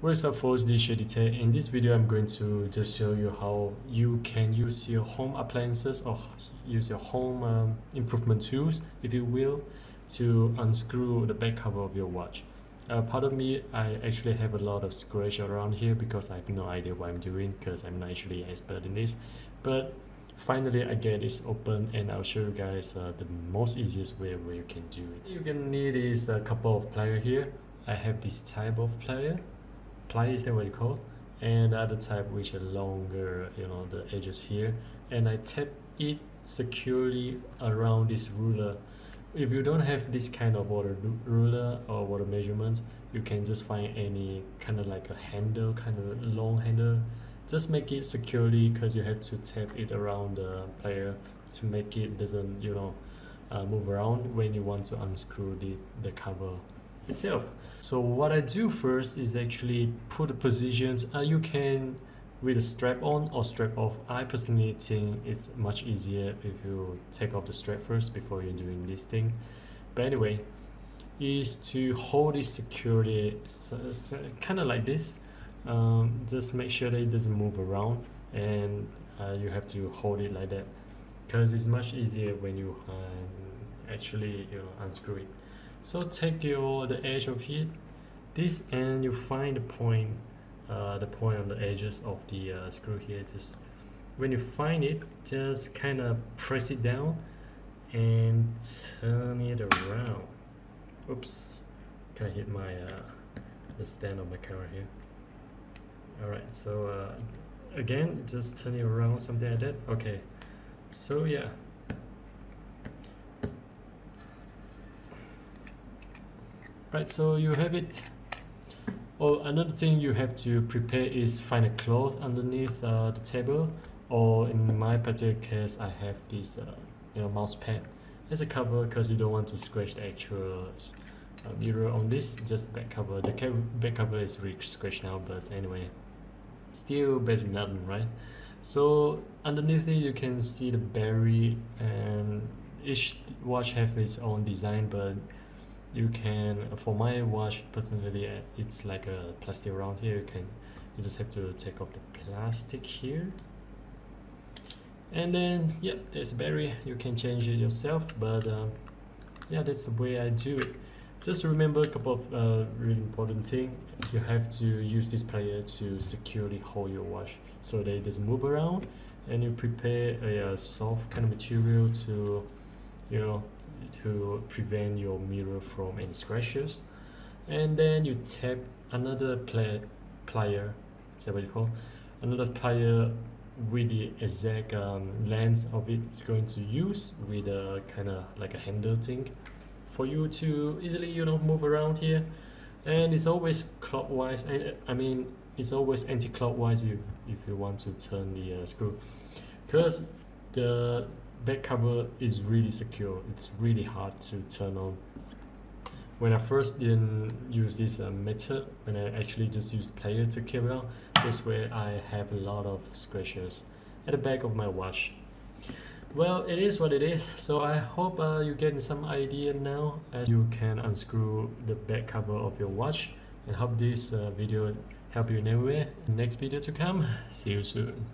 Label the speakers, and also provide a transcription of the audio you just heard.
Speaker 1: What is up folks, this is Shady Tech. In this video I'm going to just show you how you can use your home appliances or use your home improvement tools, if you will, to unscrew the back cover of your watch. Pardon me, I actually have a lot of scratch around here because I have no idea what I'm doing because I'm not actually an expert in this, but finally I get this open and I'll show you guys the most easiest way where you can do it. You're gonna need is a couple of pliers here. I have this type of plier is that what you call, and the other type which are longer, the edges here, and I tap it securely around this ruler. If you don't have this kind of water ruler or water measurement, you can just find any kind of like a handle, kind of long handle. Just make it securely because you have to tap it around the player to make it doesn't move around when you want to unscrew the cover itself. So what I do first is actually put the positions. You can with a strap on or strap off. I personally think it's much easier if you take off the strap first before you're doing this thing. But anyway, is to hold it securely, kind of like this. Just make sure that it doesn't move around, and you have to hold it like that because it's much easier when you actually unscrew it. So take the edge of it, this, and you find the point on the edges of the screw here. Just when you find it, just kind of press it down and turn it around. Oops, kind of hit my the stand of my camera here. All right, so again, just turn it around, something like that. Okay, so yeah. Right, so you have it. Oh, another thing you have to prepare is find a cloth underneath the table, or in my particular case I have this mouse pad as a cover because you don't want to scratch the actual mirror on this, just back cover. The back cover is really scratched now, but anyway, still better than nothing, right? So underneath it you can see the berry, and each watch have its own design, but you can, for my watch personally, it's like a plastic around here. You just have to take off the plastic here, and then yep, there's a berry. You can change it yourself, but yeah, that's the way I do it. Just remember a couple of really important things. You have to use this plier to securely hold your watch so that it doesn't move around, and you prepare a soft kind of material to to prevent your mirror from any scratches. And then you tap another plier, is that what you call, another plier with the exact length of it. It's going to use with a kind of like a handle thing for you to easily move around here. And it's always clockwise, I mean it's always anti-clockwise if you want to turn the screw, because the back cover is really secure. It's really hard to turn on. When I first didn't use this method, when I actually just used plier to carry out, this way I have a lot of scratches at the back of my watch. Well, it is what it is. So I hope you're getting some idea now as you can unscrew the back cover of your watch, and hope this video help you in any way. Next video to come. See you soon.